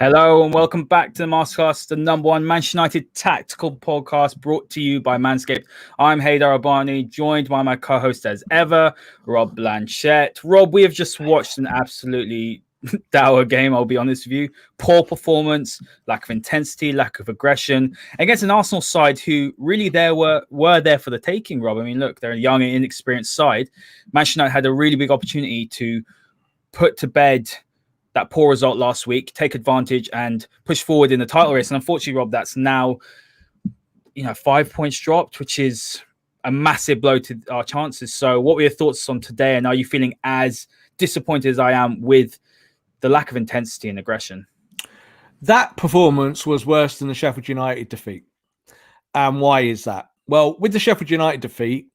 Hello and welcome back to the Masterclass, the number one Manchester United tactical podcast brought to you by Manscaped. I'm Haider Rubbani, joined by my co-host as ever, Rob Blanchette. Rob, we have just watched an absolutely dour game, I'll be honest with you. Poor performance, lack of intensity, lack of aggression against an Arsenal side who really were there for the taking, Rob. I mean, look, they're a young and inexperienced side. Manchester United had a really big opportunity to put to bed that poor result last week, take advantage and push forward in the title race. And unfortunately, Rob, that's now, 5 points dropped, which is a massive blow to our chances. So what were your thoughts on today? And are you feeling as disappointed as I am with the lack of intensity and aggression? That performance was worse than the Sheffield United defeat. And why is that? Well, with the Sheffield United defeat,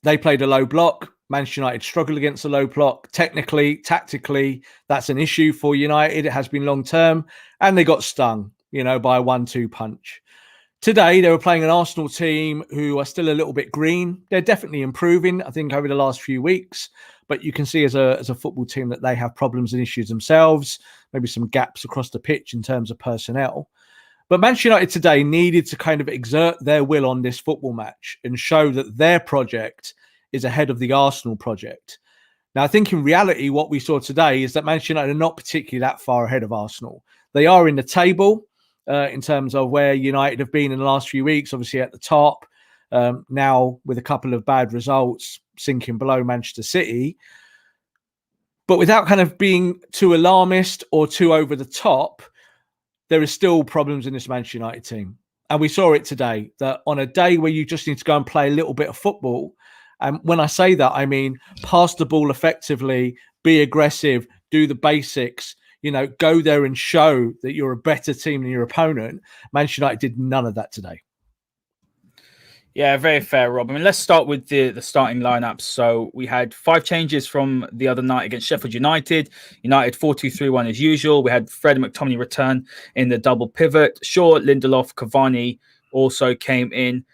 they played a low block. Manchester United struggled against a low block. Technically, tactically, that's an issue for United. It has been long term. And they got stung, by a 1-2 punch. Today, they were playing an Arsenal team who are still a little bit green. They're definitely improving, I think, over the last few weeks. But you can see as a football team that they have problems and issues themselves, maybe some gaps across the pitch in terms of personnel. But Manchester United today needed to kind of exert their will on this football match and show that their project is ahead of the Arsenal project. Now, I think in reality, what we saw today is that Manchester United are not particularly that far ahead of Arsenal. They are in the table in terms of where United have been in the last few weeks, obviously at the top, now with a couple of bad results, sinking below Manchester City. But without kind of being too alarmist or too over the top, there is still problems in this Manchester United team. And we saw it today, that on a day where you just need to go and play a little bit of football, and when I say that, I mean pass the ball effectively, be aggressive, do the basics, go there and show that you're a better team than your opponent. Manchester United did none of that today. Yeah, very fair, Rob. I mean, let's start with the starting lineup. So we had 5 changes from the other night against Sheffield United. United 4-2-3-1 as usual. We had Fred and McTominay return in the double pivot. Shaw, Lindelof, Cavani also came in.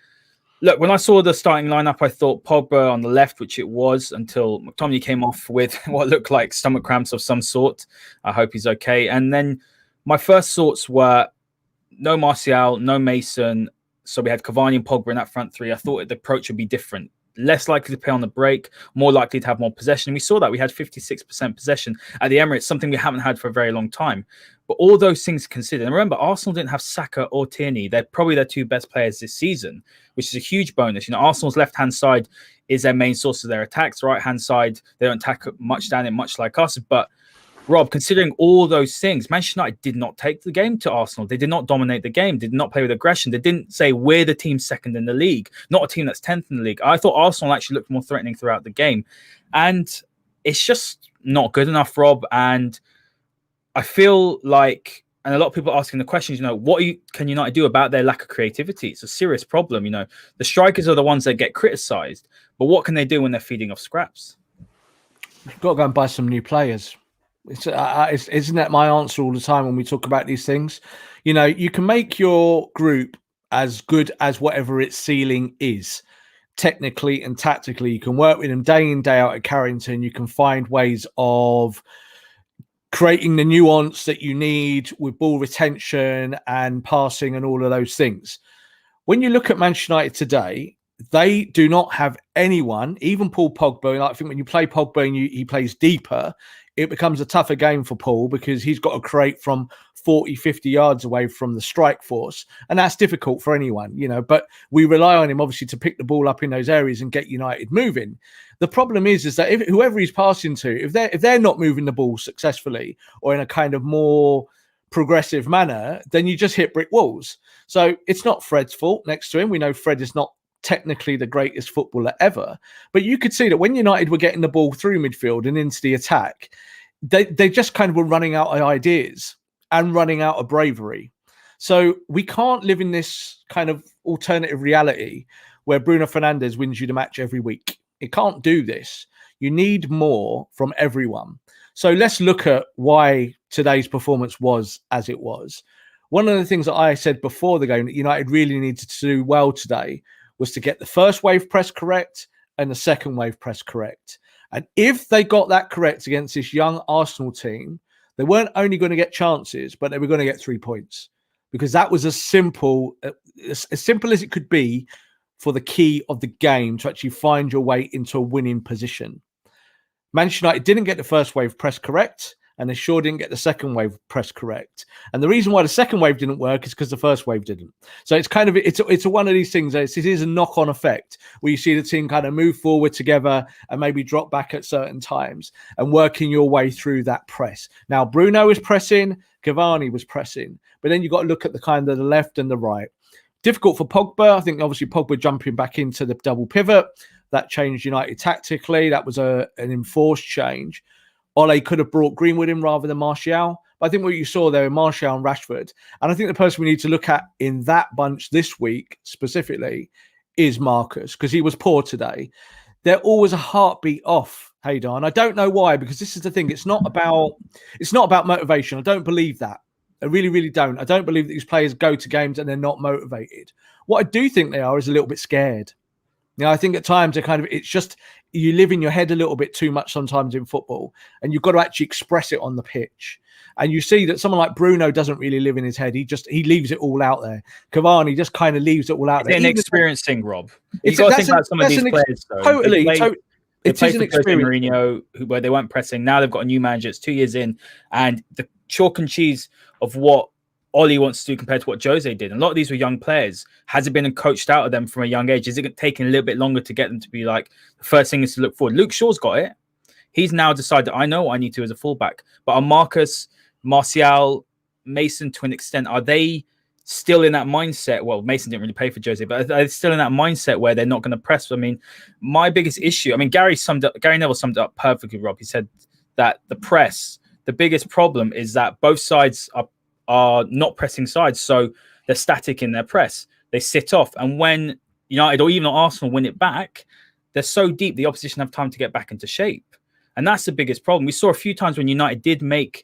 Look, when I saw the starting lineup, I thought Pogba on the left, which it was, until McTominay came off with what looked like stomach cramps of some sort. I hope he's okay. And then my first thoughts were no Martial, no Mason. So we had Cavani and Pogba in that front three. I thought the approach would be different. Less likely to play on the break, more likely to have more possession. We saw that. We had 56% possession at the Emirates, something we haven't had for a very long time. But all those things considered, and remember, Arsenal didn't have Saka or Tierney. They're probably their 2 best players this season, which is a huge bonus. Arsenal's left-hand side is their main source of their attacks. The right-hand side, they don't attack much down it, much like us. But Rob, considering all those things, Manchester United did not take the game to Arsenal. They did not dominate the game, did not play with aggression. They didn't say we're the team second in the league, not a team that's 10th in the league. I thought Arsenal actually looked more threatening throughout the game. And it's just not good enough, Rob. And I feel like, and a lot of people are asking the questions, what can United do about their lack of creativity? It's a serious problem. The strikers are the ones that get criticised. But what can they do when they're feeding off scraps? You've got to go and buy some new players. Isn't that my answer all the time when we talk about these things? You can make your group as good as whatever its ceiling is. Technically and tactically, you can work with them day in, day out at Carrington. You can find ways of creating the nuance that you need with ball retention and passing and all of those things. When you look at Manchester United today, they do not have anyone, even Paul Pogba. I think when you play Pogba and he plays deeper, it becomes a tougher game for Paul because he's got to create from 40, 50 yards away from the strike force. And that's difficult for anyone, but we rely on him obviously to pick the ball up in those areas and get United moving. The problem is that if whoever he's passing to, if they're not moving the ball successfully or in a kind of more progressive manner, then you just hit brick walls. So it's not Fred's fault next to him. We know Fred is not technically the greatest footballer ever, but you could see that when United were getting the ball through midfield and into the attack, they just kind of were running out of ideas and running out of bravery. So we can't live in this kind of alternative reality where Bruno Fernandes wins you the match every week. It can't do this. You need more from everyone. So let's look at why today's performance was as it was. One of the things that I said before the game that United really needed to do well today was to get the first wave press correct and the second wave press correct. And if they got that correct against this young Arsenal team, They weren't only going to get chances, but they were going to get 3 points, because that was as simple as it could be for the key of the game to actually find your way into a winning position. Manchester United didn't get the first wave press correct, and they sure didn't get the second wave press correct. And the reason why the second wave didn't work is because the first wave didn't. So it's kind of it's one of these things. It is a knock-on effect where you see the team kind of move forward together and maybe drop back at certain times and working your way through that press. Now Bruno was pressing, Cavani was pressing, but then you got to look at the kind of the left and the right. Difficult for Pogba. I think obviously Pogba jumping back into the double pivot, that changed United tactically. That was an enforced change. Ole could have brought Greenwood in rather than Martial. But I think what you saw there in Martial and Rashford, and I think the person we need to look at in that bunch this week specifically is Marcus, because he was poor today. They're always a heartbeat off, Haider, and I don't know why, because this is the thing. It's not about motivation. I don't believe that. I really, really don't. I don't believe that these players go to games and they're not motivated. What I do think they are is a little bit scared. You know, I think at times it's just you live in your head a little bit too much sometimes in football, and you've got to actually express it on the pitch. And you see that someone like Bruno doesn't really live in his head. He leaves it all out there. Cavani just kind of leaves it all out there. It's an experience thing, Rob. You've got to think about some of these players, though. Totally. It is an experience. Mourinho, where they weren't pressing. Now they've got a new manager. It's 2 years in, and the chalk and cheese of what Oli wants to do compared to what Jose did. And a lot of these were young players. Has it been coached out of them from a young age? Is it taking a little bit longer to get them to be like, the first thing is to look forward? Luke Shaw's got it. He's now decided, I know what I need to as a fullback. But are Marcus, Martial, Mason, to an extent, are they still in that mindset? Well, Mason didn't really play for Jose, but are they still in that mindset where they're not going to press? I mean, my biggest issue, Gary Neville summed it up perfectly, Rob. He said that the biggest problem is that both sides are not pressing sides, so they're static in their press. They sit off, and when United or even Arsenal win it back, they're so deep the opposition have time to get back into shape, and that's the biggest problem. We saw a few times when United did when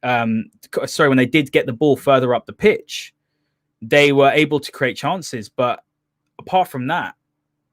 they did get the ball further up the pitch, they were able to create chances, but apart from that,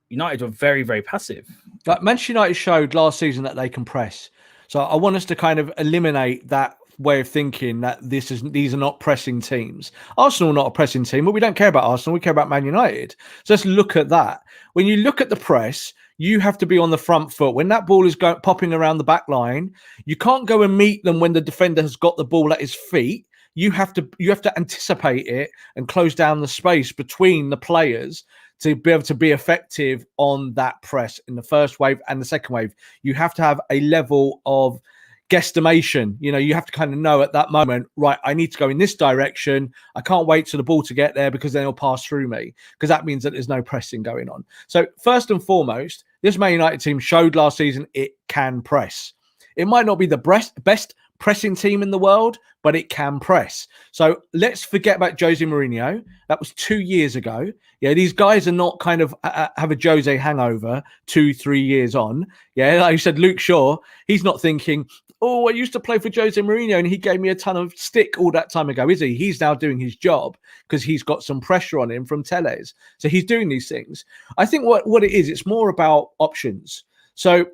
United were very, very passive. Like Manchester United showed last season that they can press, so I want us to kind of eliminate that way of thinking that these are not pressing teams. Arsenal are not a pressing team, but we don't care about Arsenal. We care about Man United. So let's look at that. When you look at the press, you have to be on the front foot. When that ball is popping around the back line, you can't go and meet them when the defender has got the ball at his feet. You have to anticipate it and close down the space between the players to be able to be effective on that press in the first wave and the second wave. You have to have a level of guesstimation. You know, you have to kind of know at that moment, right, I need to go in this direction. I can't wait for the ball to get there because then it'll pass through me, because that means that there's no pressing going on. So first and foremost, this Man United team showed last season it can press. It might not be the best pressing team in the world, but it can press. So let's forget about Jose Mourinho. That was 2 years ago. Yeah, these guys are not kind of have a Jose hangover 2-3 years on. Yeah, like you said, Luke Shaw, he's not thinking, oh, I used to play for Jose Mourinho and he gave me a ton of stick all that time ago, is he? He's now doing his job because he's got some pressure on him from Tellez. So he's doing these things. I think what it is, it's more about options. So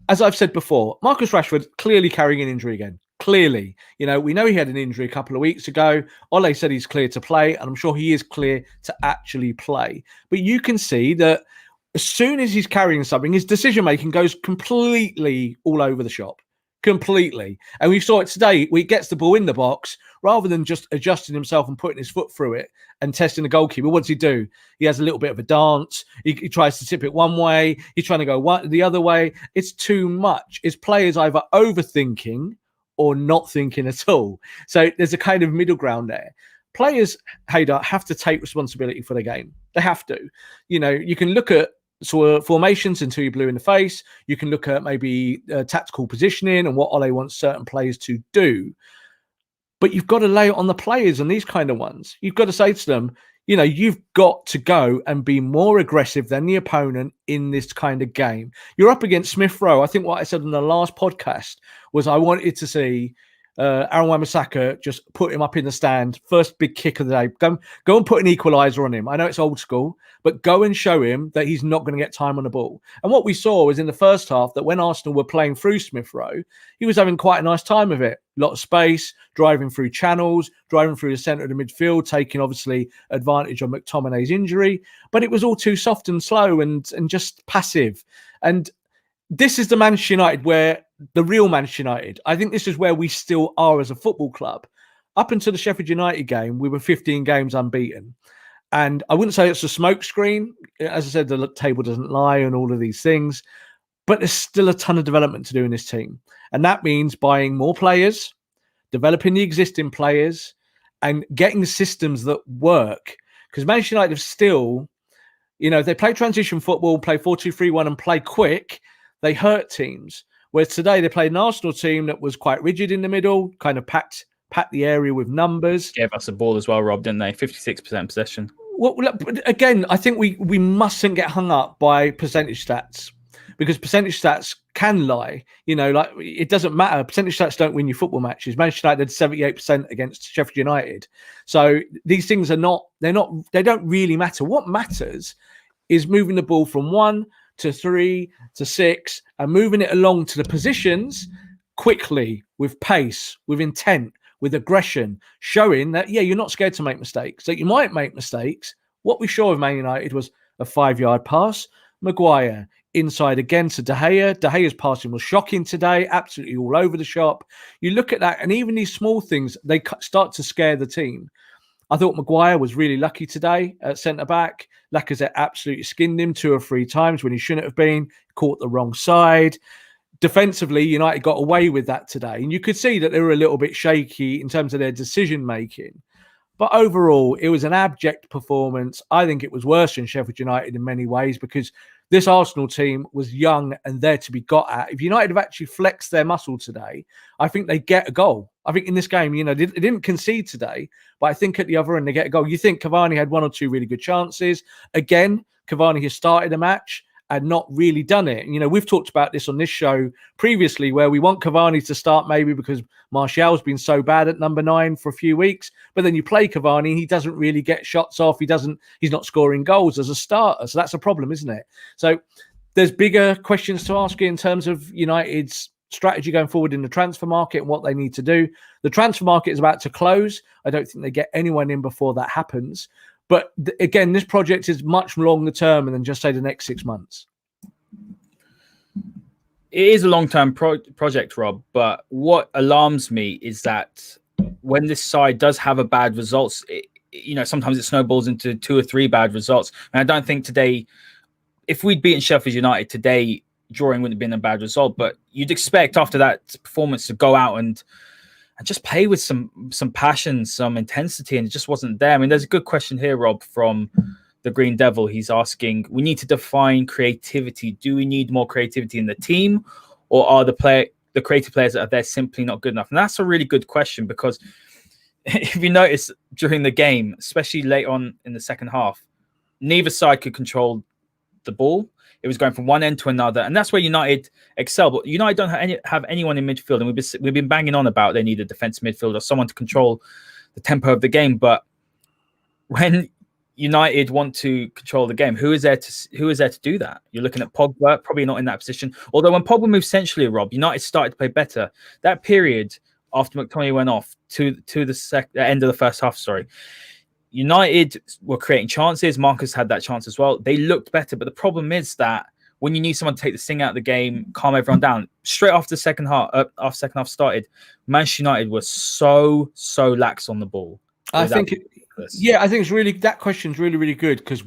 as I've said before, Marcus Rashford clearly carrying an injury again. Clearly, you know, we know he had an injury a couple of weeks ago. Ole said he's clear to play, and I'm sure he is clear to actually play. But you can see that as soon as he's carrying something, his decision-making goes completely all over the shop. Completely. And we saw it today. He gets the ball in the box, rather than just adjusting himself and putting his foot through it and testing the goalkeeper. What does he do? He has a little bit of a dance. He tries to tip it one way. He's trying to go the other way. It's too much. It's players either overthinking or not thinking at all. So there's a kind of middle ground there. Players, Haider, have to take responsibility for their game. They have to. You know, you can look at formations until you're blue in the face. You can look at maybe tactical positioning and what Ole wants certain players to do. But you've got to lay it on the players and these kind of ones. You've got to say to them, you know, you've got to go and be more aggressive than the opponent in this kind of game. You're up against Smith Rowe. I think what I said in the last podcast was I wanted to see Aaron Wan-Bissaka, just put him up in the stand. First big kick of the day. Go and put an equaliser on him. I know it's old school, but go and show him that he's not going to get time on the ball. And what we saw was in the first half that when Arsenal were playing through Smith Rowe, he was having quite a nice time of it. A lot of space, driving through channels, driving through the centre of the midfield, taking obviously advantage of McTominay's injury. But it was all too soft and slow and just passive. And this is the Manchester United where the real Manchester United, I think this is where we still are as a football club. Up until the Sheffield United game, we were 15 games unbeaten. And I wouldn't say it's a smokescreen. As I said, the table doesn't lie and all of these things. But there's still a ton of development to do in this team. And that means buying more players, developing the existing players, and getting systems that work. Because Manchester United have still, if they play transition football, play 4-2-3-1 and play quick, they hurt teams. Whereas today they played an Arsenal team that was quite rigid in the middle, kind of packed the area with numbers. Gave us the ball as well, Rob, didn't they? 56% possession. Well, again, I think we mustn't get hung up by percentage stats, because percentage stats can lie. It doesn't matter. Percentage stats don't win you football matches. Manchester United had 78% against Sheffield United. So these things they don't really matter. What matters is moving the ball from 1 to 3 to 6 and moving it along to the positions quickly, with pace, with intent, with aggression, showing that, you're not scared to make mistakes, that you might make mistakes. What we saw of Man United was a 5-yard pass. Maguire inside again to De Gea. De Gea's passing was shocking today, absolutely all over the shop. You look at that, and even these small things, they start to scare the team. I thought Maguire was really lucky today at centre-back. Lacazette absolutely skinned him 2 or 3 times when he shouldn't have been, caught the wrong side. Defensively, United got away with that today. And you could see that they were a little bit shaky in terms of their decision-making. But overall, it was an abject performance. I think it was worse than Sheffield United in many ways, because this Arsenal team was young and there to be got at. If United have actually flexed their muscle today, I think they get a goal. I think in this game, they didn't concede today, but I think at the other end, they get a goal. You think Cavani had 1 or 2 really good chances. Again, Cavani has started a match and not really done it. We've talked about this on this show previously, where we want Cavani to start maybe because Martial's been so bad at number 9 for a few weeks. But then you play Cavani, he doesn't really get shots off. He's not scoring goals as a starter. So that's a problem, isn't it? So there's bigger questions to ask in terms of United's strategy going forward in the transfer market and what they need to do. The transfer market is about to close. I don't think they get anyone in before that happens. But again, this project is much longer term than just, say, the next 6 months. It is a long-term project, Rob. But what alarms me is that when this side does have a bad results, sometimes it snowballs into 2 or 3 bad results. And I don't think today, if we'd beaten Sheffield United today, drawing wouldn't have been a bad result. But you'd expect after that performance to go out and just play with some passion, some intensity, and it just wasn't there. I mean, there's a good question here, Rob, from the Green Devil. He's asking, we need to define creativity. Do we need more creativity in the team, or are the creative players that are there simply not good enough? And that's a really good question, because if you notice during the game, especially late on in the second half, neither side could control the ball. It was going from one end to another, and that's where United excel. But United don't have anyone in midfield, and we've been banging on about they need a defensive midfield or someone to control the tempo of the game. But when United want to control the game, who is there to do that? You're looking at Pogba, probably not in that position. Although when Pogba moved centrally, Rob, United started to play better. That period after McTominay went off to the end of the first half, United were creating chances. Marcus had that chance as well. They looked better, but the problem is that when you need someone to take the sting out of the game, calm everyone down, straight after the second half, started, Manchester United was so lax on the ball. I think it's really, that question's really, really good, because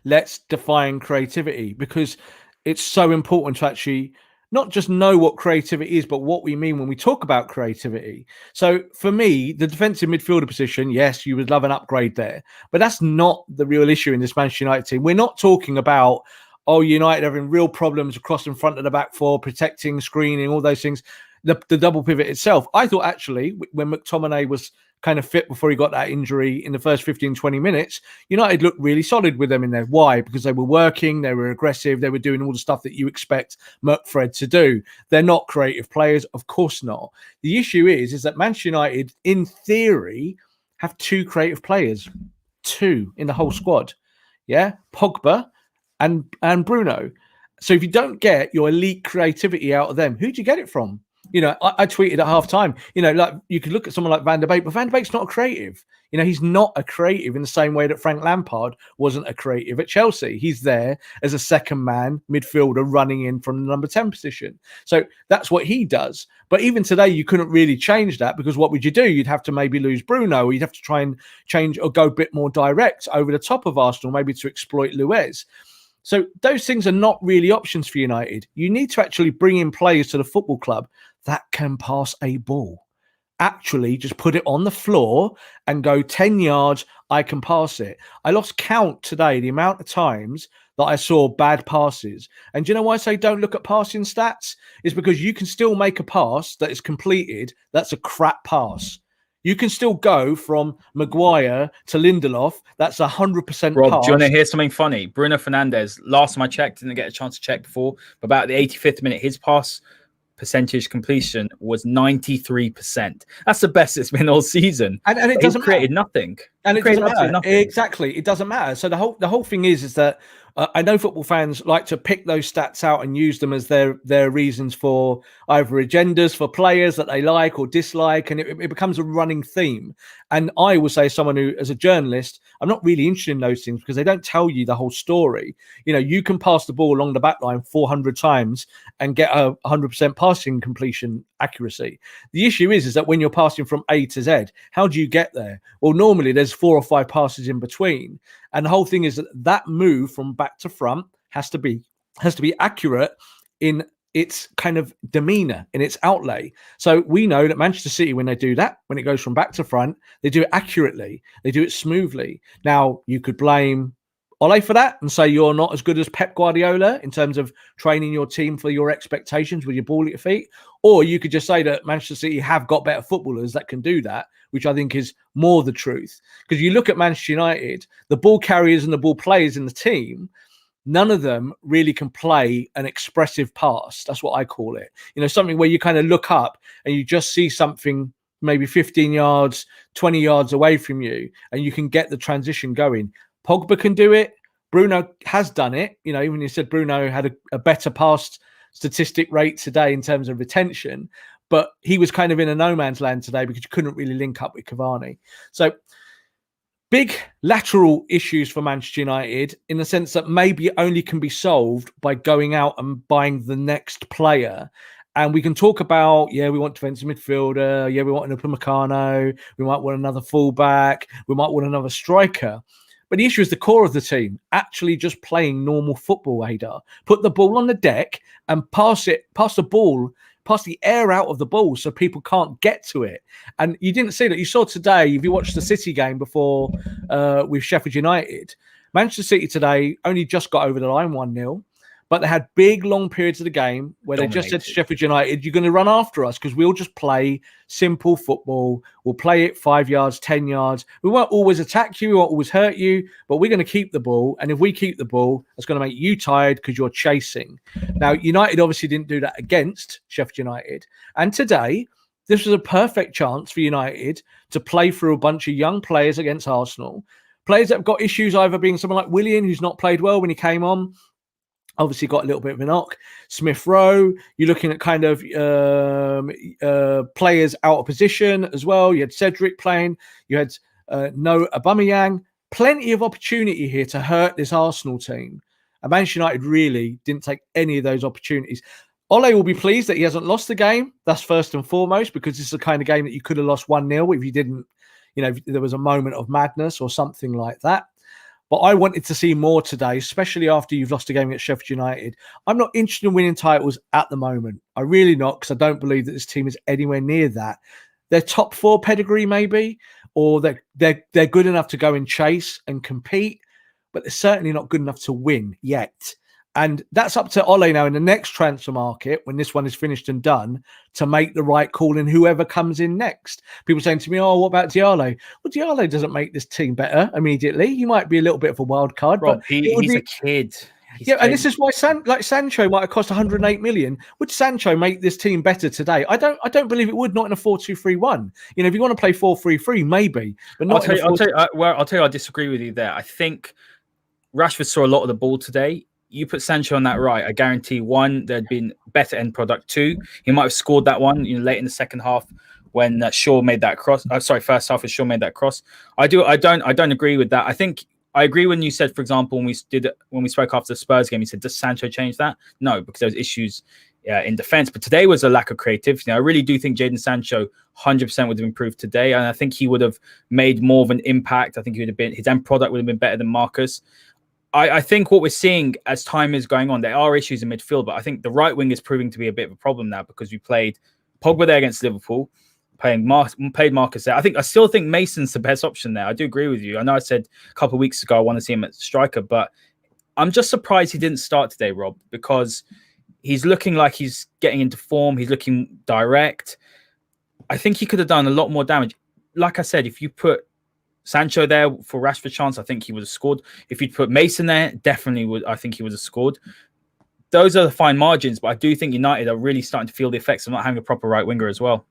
let's define creativity, because it's so important to actually not just know what creativity is, but what we mean when we talk about creativity. So for me, the defensive midfielder position, yes, you would love an upgrade there, but that's not the real issue in this Manchester United team. We're not talking about, United having real problems across in front of the back four, protecting, screening, all those things. The double pivot itself, I thought actually when McTominay was kind of fit before he got that injury in the first 15, 20 minutes, United looked really solid with them in there. Why? Because they were working, they were aggressive, they were doing all the stuff that you expect Fred to do. They're not creative players, of course not. The issue is that Manchester United, in theory, have 2 creative players, 2 in the whole squad. Yeah, Pogba and Bruno. So if you don't get your elite creativity out of them, who do you get it from? I tweeted at halftime, like you could look at someone like Van der Beek, but Van der Beek's not a creative. He's not a creative in the same way that Frank Lampard wasn't a creative at Chelsea. He's there as a second man midfielder running in from the number 10 position. So that's what he does. But even today, you couldn't really change that, because what would you do? You'd have to maybe lose Bruno, or you'd have to try and change or go a bit more direct over the top of Arsenal, maybe to exploit Luiz. So those things are not really options for United. You need to actually bring in players to the football club that can pass a ball. Actually, just put it on the floor and go 10 yards, I can pass it. I lost count today, the amount of times that I saw bad passes. And do you know why I say don't look at passing stats? It's because you can still make a pass that is completed. That's a crap pass. You can still go from Maguire to Lindelof. That's 100% Rob, pass. do you want to hear something funny? Bruno Fernandes, last time I checked, didn't get a chance to check before, but about the 85th minute, his pass percentage completion was 93%. That's the best it's been all season. And it doesn't created nothing. And it doesn't matter. Nothing. Exactly. It doesn't matter. So the whole thing is that I know football fans like to pick those stats out and use them as their reasons for either agendas for players that they like or dislike, and it becomes a running theme. And I will say, someone who, as a journalist, I'm not really interested in those things because they don't tell you the whole story. You can pass the ball along the back line 400 times and get a 100% passing completion accuracy. The issue is that when you're passing from A to Z, how do you get there? Well, normally there's 4 or 5 passes in between. And the whole thing is that move from back to front has to be accurate in its kind of demeanor, in its outlay. So we know that Manchester City, when they do that, when it goes from back to front, they do it accurately. They do it smoothly. Now, you could blame Ole for that and say you're not as good as Pep Guardiola in terms of training your team for your expectations with your ball at your feet. Or you could just say that Manchester City have got better footballers that can do that, which I think is more the truth. Because you look at Manchester United, the ball carriers and the ball players in the team, none of them really can play an expressive pass. That's what I call it. Something where you kind of look up and you just see something maybe 15 yards, 20 yards away from you, and you can get the transition going. Pogba can do it. Bruno has done it. Even you said Bruno had a better pass statistic rate today in terms of retention, but he was kind of in a no man's land today because you couldn't really link up with Cavani. So big lateral issues for Manchester United in the sense that maybe only can be solved by going out and buying the next player. And we can talk about, we want defensive midfielder. We want an Upamecano. We might want another fullback. We might want another striker. But the issue is the core of the team actually just playing normal football, Haider. Put the ball on the deck and pass the air out of the ball so people can't get to it. And you didn't see that. You saw today, if you watched the City game before with Sheffield United, Manchester City today only just got over the line 1-0. But they had big, long periods of the game where they just said to Sheffield United, you're going to run after us because we'll just play simple football. We'll play it 5 yards, 10 yards. We won't always attack you. We won't always hurt you, but we're going to keep the ball. And if we keep the ball, it's going to make you tired because you're chasing. Now, United obviously didn't do that against Sheffield United. And today, this was a perfect chance for United to play through a bunch of young players against Arsenal. Players that have got issues, either being someone like Willian, who's not played well when he came on, obviously got a little bit of a knock. Smith Rowe, you're looking at kind of players out of position as well. You had Cedric playing. You had no Aubameyang. Plenty of opportunity here to hurt this Arsenal team. And Manchester United really didn't take any of those opportunities. Ole will be pleased that he hasn't lost the game. That's first and foremost, because this is the kind of game that you could have lost 1-0 if you didn't, if there was a moment of madness or something like that. But I wanted to see more today, especially after you've lost a game against Sheffield United. I'm not interested in winning titles at the moment. I really not, because I don't believe that this team is anywhere near that. They're top 4 pedigree, maybe, or they're good enough to go and chase and compete, but they're certainly not good enough to win yet. And that's up to Ole now in the next transfer market, when this one is finished and done, to make the right call in whoever comes in next. People saying to me, oh, what about Diallo? Well, Diallo doesn't make this team better immediately. He might be a little bit of a wild card, Rob, but he's a kid. And this is why Sancho might have cost 108 million. Would Sancho make this team better today? I don't believe it would. Not in a 4-2-3-1. You know, if you want to play 4-3-3, maybe, but not. I'll tell you, I disagree with you there. I think Rashford saw a lot of the ball today. You put Sancho on that right, I guarantee one, there'd been better end product. Two, he might have scored that one, late in the second half when Shaw made that cross. First half, as Shaw made that cross. I don't agree with that. I agree when you said, for example, when we spoke after the Spurs game, you said, does Sancho change that? No, because there was issues in defense. But today was a lack of creativity. I really do think Jadon Sancho 100% would have improved today, and I think he would have made more of an impact. I think his end product would have been better than Marcus. I think what we're seeing as time is going on, there are issues in midfield, but I think the right wing is proving to be a bit of a problem now because we played Pogba there against Liverpool, played Marcus there. I still think Mason's the best option there. I do agree with you. I know I said a couple of weeks ago I want to see him at striker, but I'm just surprised he didn't start today, Rob, because he's looking like he's getting into form. He's looking direct. I think he could have done a lot more damage. Like I said, if you put Sancho there for Rashford chance, I think he would have scored. If you'd put Mason there, definitely would. I think he would have scored. Those are the fine margins, but I do think United are really starting to feel the effects of not having a proper right winger as well.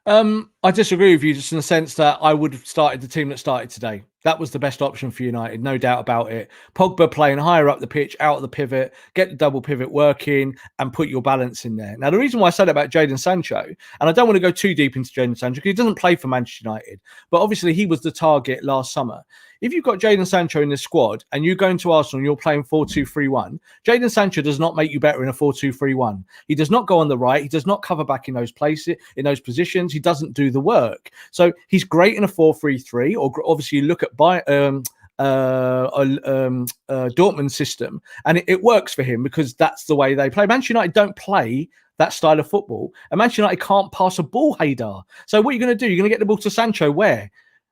I disagree with you just in the sense that I would have started the team that started today. That was the best option for United, no doubt about it. Pogba playing higher up the pitch, out of the pivot, get the double pivot working and put your balance in there. Now, the reason why I said about Jadon Sancho, and I don't want to go too deep into Jadon Sancho because he doesn't play for Manchester United, but obviously he was the target last summer. If you've got Jadon Sancho in the squad and you go into Arsenal and you're playing 4-2-3-1, Jadon Sancho does not make you better in a 4-2-3-1. He does not go on the right. He does not cover back in those places, in those positions. He doesn't do the work. So he's great in a 4-3-3, or obviously you look at Dortmund's system, and it works for him because that's the way they play. Manchester United don't play that style of football, and Manchester United can't pass a ball, Haider. So what are you going to do? You're going to get the ball to Sancho where?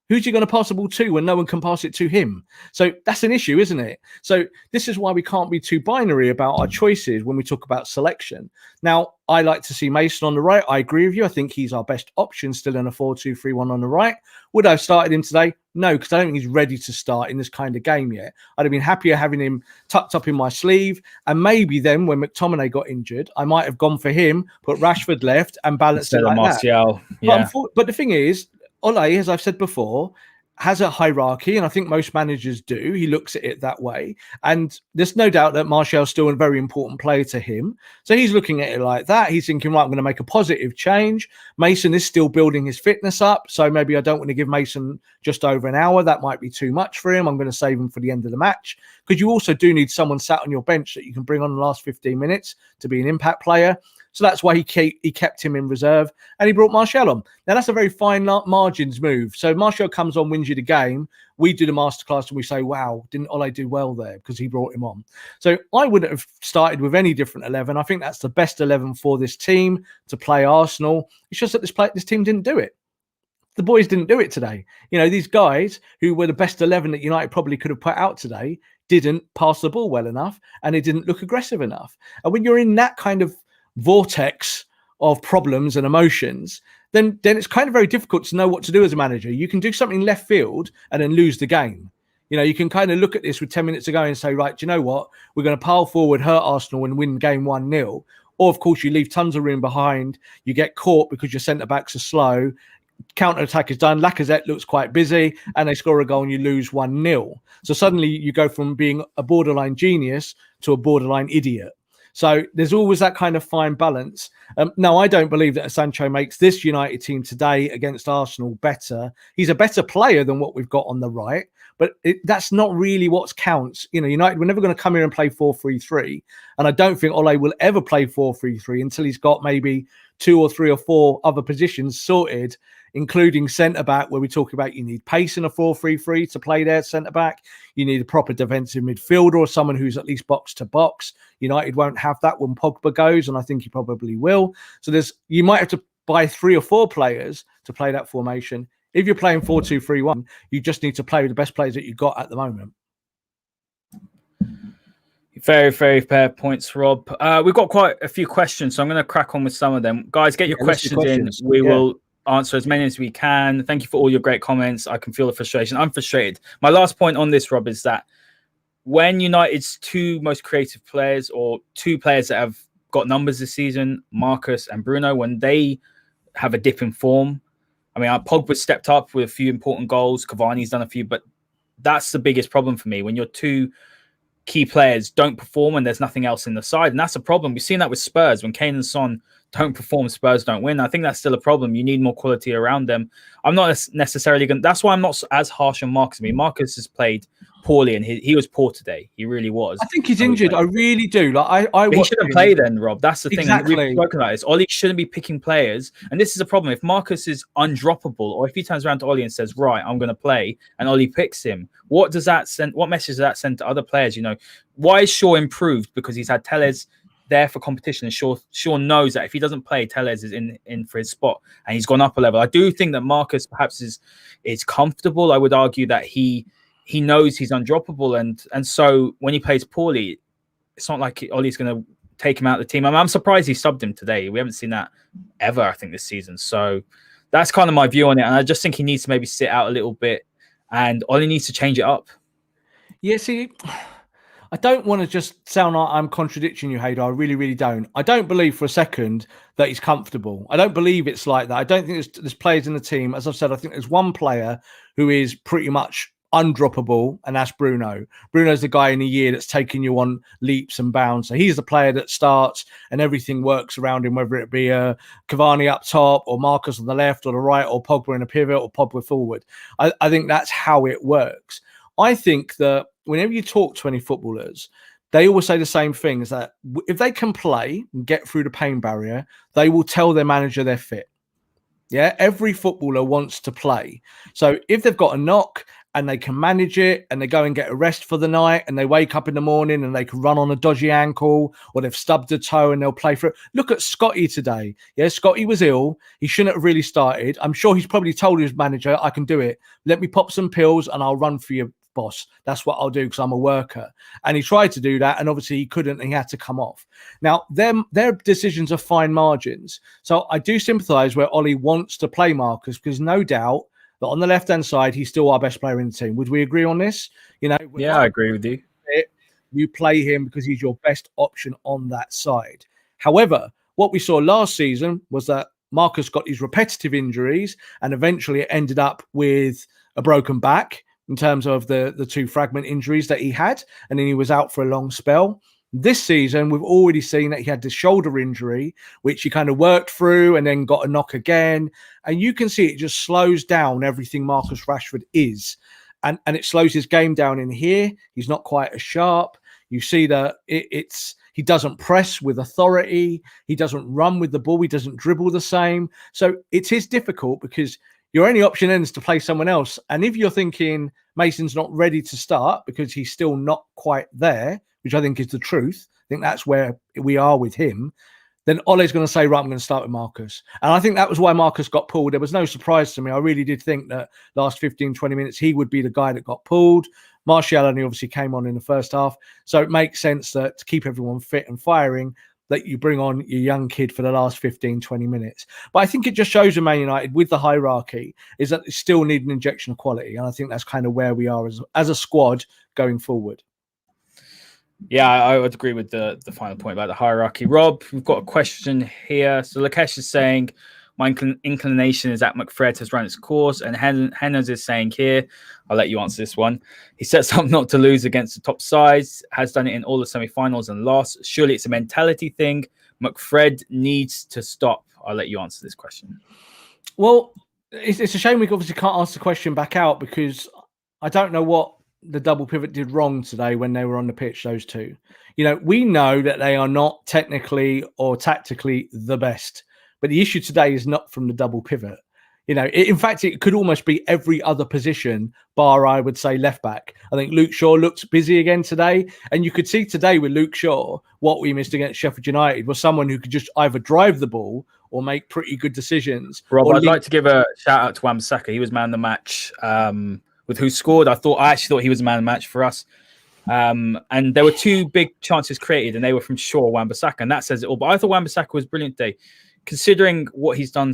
Who's he going to pass the ball to when no one can pass it to him? So that's an issue, isn't it? So this is why we can't be too binary about our choices when we talk about selection. Now, I like to see Mason on the right. I agree with you. I think he's our best option still in a 4-2-3-1 on the right. Would I have started him today? No, because I don't think he's ready to start in this kind of game yet. I'd have been happier having him tucked up in my sleeve. And maybe then when McTominay got injured, I might have gone for him, put Rashford left and balanced it like Martial. that. Yeah. But the thing is, Ole, as I've said before, has a hierarchy, and I think most managers do. He looks at it that way. And there's no doubt that Martial's still a very important player to him. So he's looking at it like that. He's thinking, right, I'm going to make a positive change. Mason is still building his fitness up. So maybe I don't want to give Mason just over an hour. That might be too much for him. I'm going to save him for the end of the match. Because you also do need someone sat on your bench that you can bring on the last 15 minutes to be an impact player. So that's why he kept him in reserve, and he brought Martial on. Now, that's a very fine margins move. So Martial comes on, wins you the game. We do the masterclass, and we say, wow, didn't Ole do well there because he brought him on? So I wouldn't have started with any different 11. I think that's the best 11 for this team to play Arsenal. It's just that this team didn't do it. The boys didn't do it today. You know, these guys who were the best 11 that United probably could have put out today didn't pass the ball well enough, and they didn't look aggressive enough. And when you're in that kind of vortex of problems and emotions, then it's kind of very difficult to know what to do as a manager. You can do something left field and then lose the game. You know, you can kind of look at this with 10 minutes to go and say, right, do you know what? We're going to pile forward, hurt Arsenal and win game 1-0. Or, of course, you leave tons of room behind. You get caught because your centre-backs are slow. Counter-attack is done. Lacazette looks quite busy and they score a goal and you lose 1-0. So suddenly you go from being a borderline genius to a borderline idiot. So there's always that kind of fine balance. Now, I don't believe that Sancho makes this United team today against Arsenal better. He's a better player than what we've got on the right, but that's not really what counts. You know, United, we're never going to come here and play 4-3-3. And I don't think Ole will ever play 4-3-3 until he's got maybe 2 or 3 or 4 other positions sorted, including centre-back, where we talk about you need pace in a 4-3-3 to play there, centre-back. You need a proper defensive midfielder or someone who's at least box-to-box. United won't have that when Pogba goes, and I think he probably will. So you might have to buy 3 or 4 players to play that formation. If you're playing 4-2-3-1, you just need to play with the best players that you've got at the moment. Very, very fair points, Rob. We've got quite a few questions, so I'm going to crack on with some of them. Guys, get your questions in. We will answer as many as we can. Thank you for all your great comments. I can feel the frustration. I'm frustrated. My last point on this, Rob, is that when United's two most creative players, or two players that have got numbers this season, Marcus and Bruno, when they have a dip in form, I mean, Pogba stepped up with a few important goals. Cavani's done a few, but that's the biggest problem for me. When your two key players don't perform and there's nothing else in the side, and that's a problem. We've seen that with Spurs. When Kane and Son don't perform, Spurs don't win. I think that's still a problem. You need more quality around them. I'm not necessarily going to... That's why I'm not as harsh on Marcus. I mean, Marcus has played poorly, and he was poor today. He really was. I think he's injured. I really do. Like he shouldn't play then, Rob. That's the thing. Exactly. We've spoken about this. Ollie shouldn't be picking players, and this is a problem. If Marcus is undroppable, or if he turns around to Ollie and says, "Right, I'm going to play," and Ollie picks him, what does that send? What message does that send to other players? You know, why is Shaw improved? Because he's had Telles there for competition, and Shaw knows that if he doesn't play, Telles is in for his spot, and he's gone up a level. I do think that Marcus perhaps is comfortable. I would argue that he knows he's undroppable, and so when he plays poorly, it's not like Ollie's going to take him out of the team. I'm surprised he subbed him today. We haven't seen that ever, I think, this season. So that's kind of my view on it, and I just think he needs to maybe sit out a little bit, and Ollie needs to change it up. Yeah, see, I don't want to just sound like I'm contradicting you, Haider. I really, really don't. I don't believe for a second that he's comfortable. I don't believe it's like that. I don't think there's players in the team. As I've said, I think there's one player who is pretty much undroppable, and that's Bruno. Bruno's the guy in a year that's taking you on leaps and bounds. So he's the player that starts and everything works around him, whether it be Cavani up top, or Marcus on the left or the right, or Pogba in a pivot, or Pogba forward. I think that's how it works. I think that whenever you talk to any footballers, they always say the same thing, is that if they can play and get through the pain barrier, they will tell their manager they're fit. Yeah, every footballer wants to play. So if they've got a knock and they can manage it, and they go and get a rest for the night, and they wake up in the morning and they can run on a dodgy ankle, or they've stubbed a toe and they'll play for it. Look at Scotty today. Yeah, Scotty was ill. He shouldn't have really started. I'm sure he's probably told his manager, I can do it. Let me pop some pills and I'll run for you, boss. That's what I'll do because I'm a worker. And he tried to do that, and obviously he couldn't, and he had to come off. Now, their decisions are fine margins. So I do sympathise where Ollie wants to play Marcus, because no doubt that on the left-hand side, he's still our best player in the team. Would we agree on this? You know, yeah, I agree with you. You play him because he's your best option on that side. However, what we saw last season was that Marcus got these repetitive injuries, and eventually it ended up with a broken back in terms of the two fragment injuries that he had, and then he was out for a long spell. This season, we've already seen that he had this shoulder injury, which he kind of worked through and then got a knock again. And you can see it just slows down everything Marcus Rashford is. And it slows his game down in here. He's not quite as sharp. You see that he doesn't press with authority. He doesn't run with the ball. He doesn't dribble the same. So it is difficult, because your only option then is to play someone else. And if you're thinking Mason's not ready to start because he's still not quite there, which I think is the truth, I think that's where we are with him, then Ole's going to say, right, I'm going to start with Marcus. And I think that was why Marcus got pulled. There was no surprise to me. I really did think that last 15, 20 minutes, he would be the guy that got pulled. Martial only obviously came on in the first half. So it makes sense that to keep everyone fit and firing, that you bring on your young kid for the last 15, 20 minutes. But I think it just shows with Man United, with the hierarchy, is that they still need an injection of quality. And I think that's kind of where we are as a squad going forward. Yeah, I would agree with the final point about the hierarchy. Rob, we've got a question here. So Lakesh is saying, my inclination is that McFred has run its course, and Hennes is saying here, I'll let you answer this one. He sets up not to lose against the top sides, has done it in all the semi-finals and lost. Surely it's a mentality thing. McFred needs to stop. I'll let you answer this question. Well, it's a shame we obviously can't ask the question back out, because I don't know what the double pivot did wrong today when they were on the pitch, those two. You know, we know that they are not technically or tactically the best, but the issue today is not from the double pivot. You know, in fact, it could almost be every other position, bar, I would say, left back. I think Luke Shaw looked busy again today. And you could see today with Luke Shaw, what we missed against Sheffield United was someone who could just either drive the ball or make pretty good decisions. Rob, I'd like to give a shout out to Wan-Bissaka. He was man of the match with who scored. I actually thought he was a man of the match for us. And there were two big chances created, and they were from Shaw or Wan-Bissaka, and that says it all. But I thought Wan-Bissaka was brilliant today, considering what he's done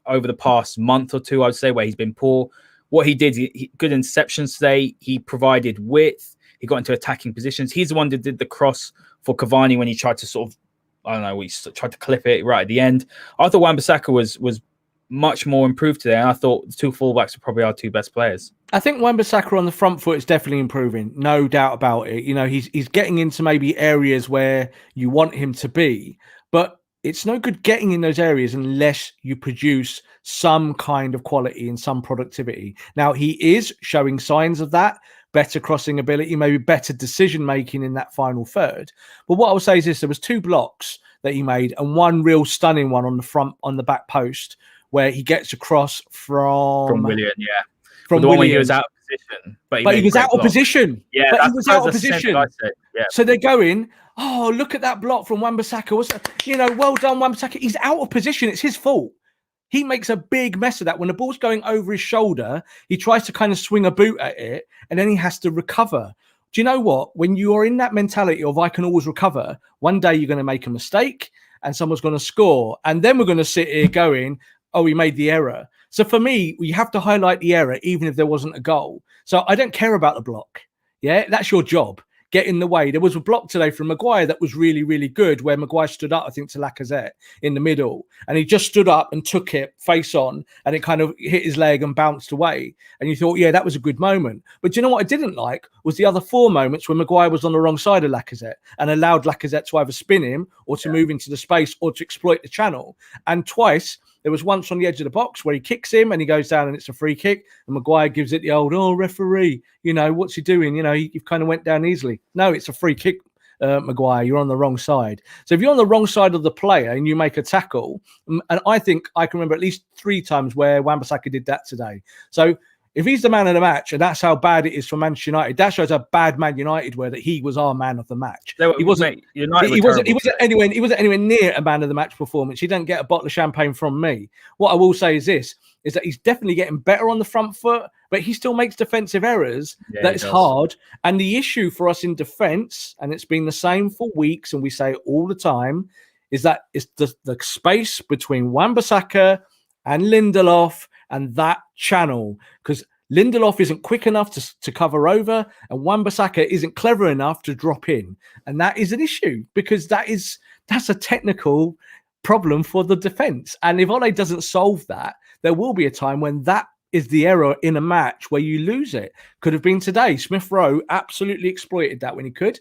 over the past month or two, I'd say, where he's been poor. What he did, good interceptions today. He provided width. He got into attacking positions. He's the one that did the cross for Cavani when he tried to sort of, I don't know, he tried to clip it right at the end. I thought Wan-Bissaka was much more improved today, and I thought the two fullbacks were probably our two best players. I think Wan-Bissaka on the front foot is definitely improving, no doubt about it. You know, he's getting into maybe areas where you want him to be, but it's no good getting in those areas unless you produce some kind of quality and some productivity. Now, he is showing signs of that, better crossing ability, maybe better decision-making in that final third. But what I would say is this, there was two blocks that he made and one real stunning one on the back post where he gets across from Willian, yeah. From the one where he Williams. was out of position. But he was out of position. Yeah, but he was out of position. Yeah. So they're going, oh, look at that block from Wan-Bissaka. You know, well done, Wan-Bissaka. He's out of position. It's his fault. He makes a big mess of that. When the ball's going over his shoulder, he tries to kind of swing a boot at it, and then he has to recover. Do you know what? When you are in that mentality of I can always recover, one day you're going to make a mistake and someone's going to score. And then we're going to sit here going, oh, we made the error. So for me, we have to highlight the error, even if there wasn't a goal. So I don't care about the block. Yeah, that's your job. Get in the way. There was a block today from Maguire that was really, really good, where Maguire stood up, I think, to Lacazette in the middle. And he just stood up and took it face on, and it kind of hit his leg and bounced away. And you thought, yeah, that was a good moment. But you know what I didn't like was the other four moments when Maguire was on the wrong side of Lacazette and allowed Lacazette to either spin him or to move into the space or to exploit the channel. And twice, there was once on the edge of the box where he kicks him and he goes down and it's a free kick. And Maguire gives it the old, oh, referee, you know, what's he doing? You know, you've kind of went down easily. No, it's a free kick, Maguire. You're on the wrong side. So if you're on the wrong side of the player and you make a tackle, and I think I can remember at least 3 times where Wan-Bissaka did that today. So if he's the man of the match, and that's how bad it is for Manchester United, that shows how bad Man United were, that he was our man of the match. He wasn't anywhere near a man of the match performance. He didn't get a bottle of champagne from me. What I will say is this, is that he's definitely getting better on the front foot, but he still makes defensive errors. That is hard. And the issue for us in defense, and it's been the same for weeks, and we say it all the time, is that it's the space between Wan-Bissaka and Lindelof and that channel, because Lindelof isn't quick enough to cover over, and Wan-Bissaka isn't clever enough to drop in. And that is an issue, because that's a technical problem for the defense. And if Ole doesn't solve that, there will be a time when that is the error in a match where you lose it. Could have been today. Smith Rowe absolutely exploited that when he could.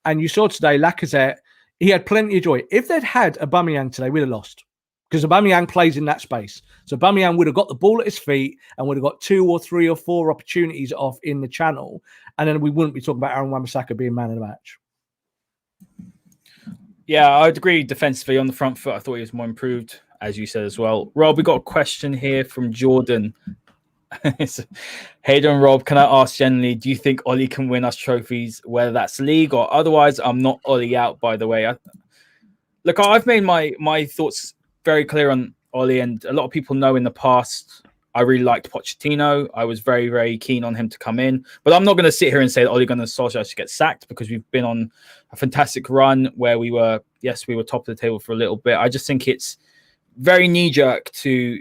And you saw today, Lacazette, he had plenty of joy. If they'd had Aubameyang today, we'd have lost, because Aubameyang plays in that space. So Aubameyang would have got the ball at his feet and would have got 2 or 3 or 4 opportunities off in the channel. And then we wouldn't be talking about Aaron Wan-Bissaka being man of the match. Yeah, I'd agree defensively on the front foot. I thought he was more improved, as you said as well. Rob, we got a question here from Jordan. Haider and Rob, can I ask generally, do you think Ollie can win us trophies, whether that's league or otherwise? I'm not Ollie out, by the way. Look, I've made my thoughts very clear on Ollie, and a lot of people know in the past I really liked Pochettino. I was very, very keen on him to come in, but I'm not going to sit here and say that Ole Gunnar Solskjaer should get sacked, because we've been on a fantastic run where we were top of the table for a little bit. I just think it's very knee-jerk to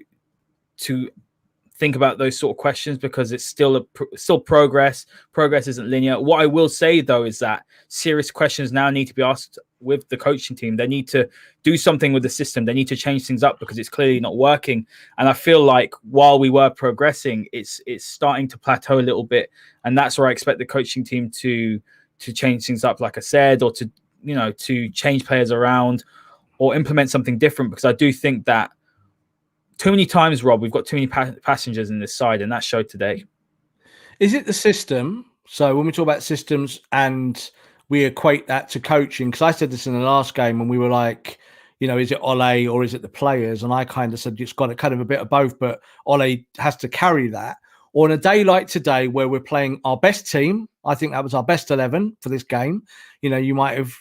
think about those sort of questions, because it's still progress. Progress isn't linear. What I will say, though, is that serious questions now need to be asked with the coaching team. They need to do something with the system. They need to change things up, because it's clearly not working. And I feel like while we were progressing, it's starting to plateau a little bit. And that's where I expect the coaching team to change things up, like I said, or to change players around or implement something different, because I do think that too many times, Rob, we've got too many passengers in this side, and that showed today. Is it the system? So when we talk about systems and we equate that to coaching, because I said this in the last game and we were like, is it Ole or is it the players? And I kind of said it's got a kind of a bit of both, but Ole has to carry that. Or on a day like today where we're playing our best team, I think that was our best 11 for this game. You might have,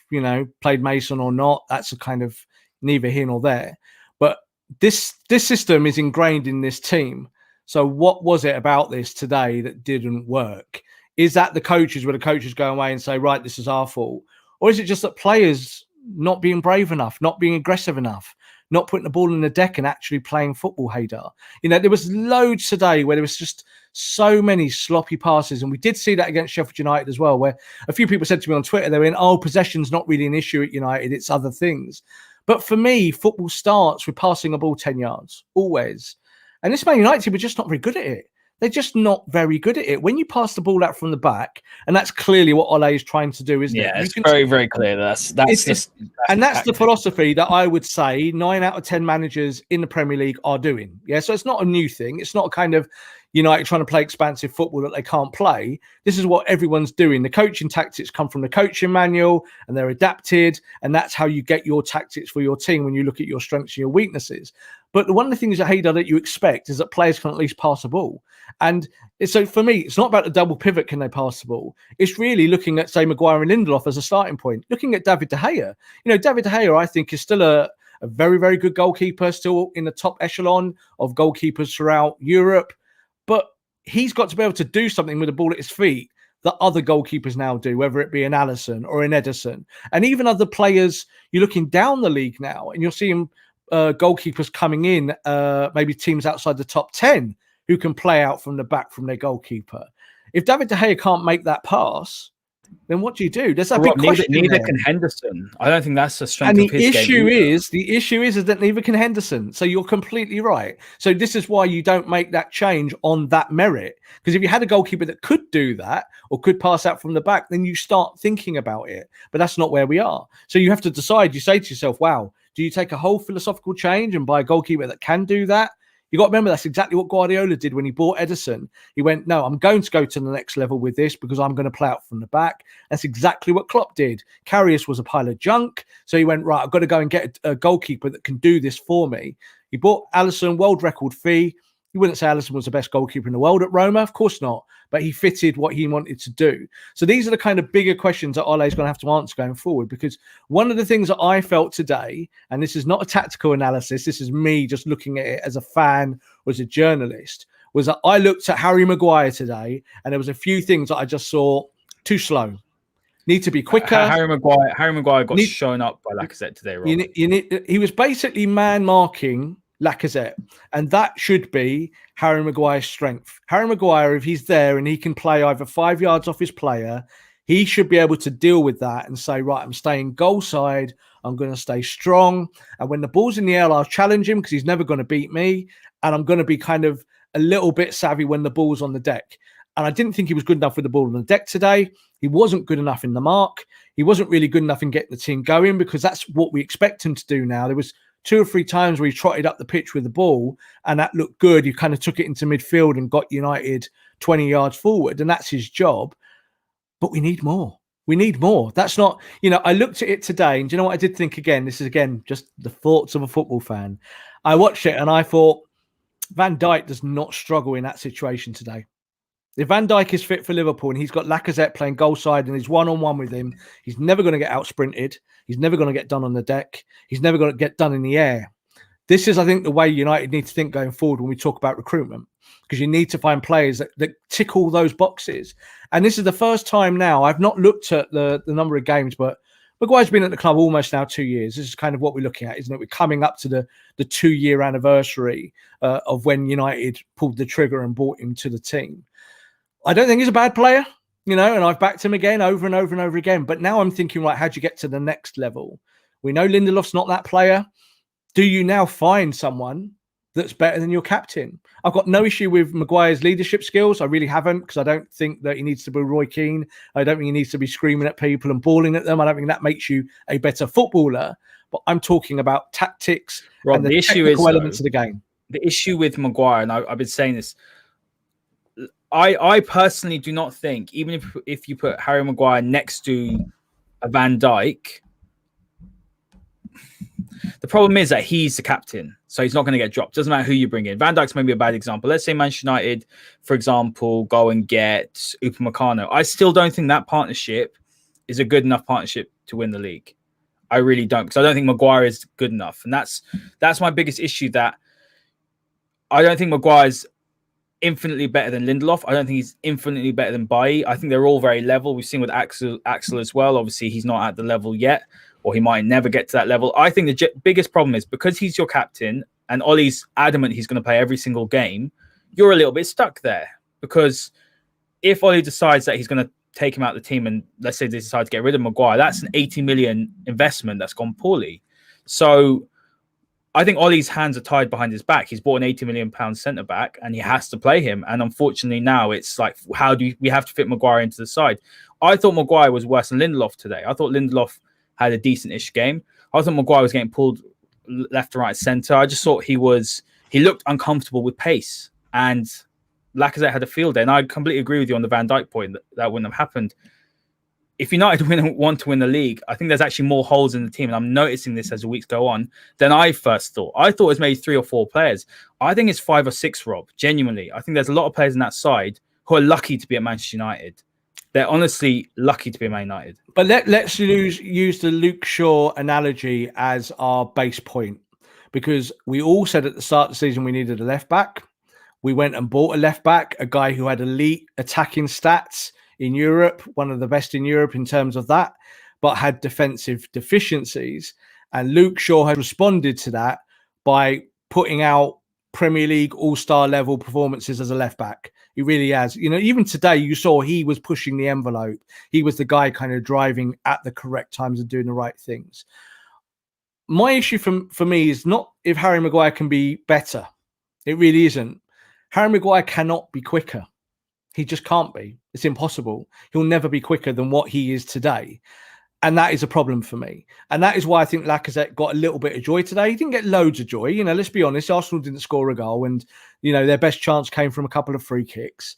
played Mason or not. That's a kind of neither here nor there. But this system is ingrained in this team. So what was it about this today that didn't work? Is that the coaches, where the coaches go away and say, right, this is our fault? Or is it just that players not being brave enough, not being aggressive enough, not putting the ball in the deck and actually playing football, Haider? You know, there was loads today where there was just so many sloppy passes. And we did see that against Sheffield United as well, where a few people said to me on Twitter, they went, oh, possession's not really an issue at United, it's other things. But for me, football starts with passing a ball 10 yards, always. And this Man United team were just not very good at it. They're just not very good at it. When you pass the ball out from the back, and that's clearly what Ole is trying to do, isn't it? Yeah, it's very, very clear. That's the philosophy that I would say 9 out of 10 managers in the Premier League are doing. Yeah, so it's not a new thing. It's not a kind of United trying to play expansive football that they can't play. This is what everyone's doing. The coaching tactics come from the coaching manual, and they're adapted, and that's how you get your tactics for your team when you look at your strengths and your weaknesses. But one of the things that Haider that you expect is that players can at least pass a ball. And so for me, it's not about the double pivot, can they pass the ball? It's really looking at, say, Maguire and Lindelof as a starting point. Looking at David De Gea. You know, David De Gea, I think, is still a very, very good goalkeeper, still in the top echelon of goalkeepers throughout Europe. But he's got to be able to do something with the ball at his feet that other goalkeepers now do, whether it be an Alisson or an Ederson. And even other players, you're looking down the league now and you're seeing goalkeepers coming in, maybe teams outside the top 10 who can play out from the back from their goalkeeper. If David De Gea can't make that pass, then what do? There's that big question. Neither can Henderson. I don't think that's the strength of his game. The issue is that neither can Henderson. So you're completely right. So this is why you don't make that change on that merit. Because if you had a goalkeeper that could do that or could pass out from the back, then you start thinking about it. But that's not where we are. So you have to decide. You say to yourself, wow, do you take a whole philosophical change and buy a goalkeeper that can do that? You got to remember that's exactly what Guardiola did when he bought Ederson. He went, no, I'm going to go to the next level with this because I'm going to play out from the back. That's exactly what Klopp did. Karius was a pile of junk. So he went, right, I've got to go and get a goalkeeper that can do this for me. He bought Alisson, world record fee. You wouldn't say Alisson was the best goalkeeper in the world at Roma. Of course not. But he fitted what he wanted to do. So these are the kind of bigger questions that Ole is going to have to answer going forward. Because one of the things that I felt today, and this is not a tactical analysis, this is me just looking at it as a fan or as a journalist, was that I looked at Harry Maguire today and there was a few things that I just saw too slow. Need to be quicker. Harry Maguire got shown up by Lacazette today, Rob. He was basically man marking Lacazette, and that should be Harry Maguire's strength. Harry Maguire, if he's there and he can play either 5 yards off his player, he should be able to deal with that and say, right, I'm staying goal side, I'm going to stay strong, and when the ball's in the air, I'll challenge him because he's never going to beat me, and I'm going to be kind of a little bit savvy when the ball's on the deck. And I didn't think he was good enough with the ball on the deck today. He wasn't good enough in the mark. He wasn't really good enough in getting the team going because that's what we expect him to do now. There was 2 or 3 times where he trotted up the pitch with the ball and that looked good. He kind of took it into midfield and got United 20 yards forward, and that's his job. But we need more. We need more. That's not, I looked at it today and do you know what I did think again? This is, again, just the thoughts of a football fan. I watched it and I thought Van Dijk does not struggle in that situation today. If Van Dijk is fit for Liverpool and he's got Lacazette playing goal side and he's one-on-one with him, he's never going to get out-sprinted. He's never going to get done on the deck. He's never going to get done in the air. This is, I think, the way United need to think going forward when we talk about recruitment, because you need to find players that tick all those boxes. And this is the first time now, I've not looked at the number of games, but Maguire's been at the club almost now 2 years. This is kind of what we're looking at, isn't it? We're coming up to the 2-year anniversary of when United pulled the trigger and brought him to the team. I don't think he's a bad player, and I've backed him again over and over and over again. But now I'm thinking, right, how do you get to the next level? We know Lindelof's not that player. Do you now find someone that's better than your captain? I've got no issue with Maguire's leadership skills. I really haven't, because I don't think that he needs to be Roy Keane. I don't think he needs to be screaming at people and bawling at them. I don't think that makes you a better footballer. But I'm talking about tactics, Rob, and the technical elements of the game. The issue with Maguire, and I've been saying this, I personally do not think, even if you put Harry Maguire next to a Van Dijk, the problem is that he's the captain, so he's not going to get dropped. Doesn't matter who you bring in. Van Dijk's maybe a bad example. Let's say Manchester United, for example, go and get Upamecano. I still don't think that partnership is a good enough partnership to win the league. I really don't, because I don't think Maguire is good enough, and that's my biggest issue. That I don't think Maguire's infinitely better than Lindelof. I don't think he's infinitely better than Bailly. I think they're all very level. We've seen with Axel as well. Obviously, he's not at the level yet, or he might never get to that level. I think the biggest problem is because he's your captain and Ollie's adamant he's going to play every single game, you're a little bit stuck there. Because if Ollie decides that he's going to take him out of the team and let's say they decide to get rid of Maguire, that's an 80 million investment that's gone poorly. So I think Ollie's hands are tied behind his back. He's bought an 80 million pound centre back and he has to play him. And unfortunately now it's like, we have to fit Maguire into the side? I thought Maguire was worse than Lindelof today. I thought Lindelof had a decent-ish game. I thought Maguire was getting pulled left to right centre. I just thought he looked uncomfortable with pace, and Lacazette had a field day. And I completely agree with you on the Van Dijk point that wouldn't have happened. If United want to win the league, I think there's actually more holes in the team. And I'm noticing this as the weeks go on than I first thought. I thought it was maybe 3 or 4 players. I think it's 5 or 6, Rob. Genuinely. I think there's a lot of players in that side who are lucky to be at Manchester United. They're honestly lucky to be at Man United. But let's use the Luke Shaw analogy as our base point, because we all said at the start of the season we needed a left back. We went and bought a left back, a guy who had elite attacking stats in Europe, one of the best in Europe in terms of that, but had defensive deficiencies. And Luke Shaw has responded to that by putting out Premier League all-star level performances as a left back. He really has. You know, even today you saw he was pushing the envelope. He was the guy kind of driving at the correct times and doing the right things. My issue for me is not if Harry Maguire can be better. It really isn't. Harry Maguire cannot be quicker. He just can't be. It's impossible. He'll never be quicker than what he is today. And that is a problem for me. And that is why I think Lacazette got a little bit of joy today. He didn't get loads of joy. You know, let's be honest, Arsenal didn't score a goal and, you know, their best chance came from a couple of free kicks.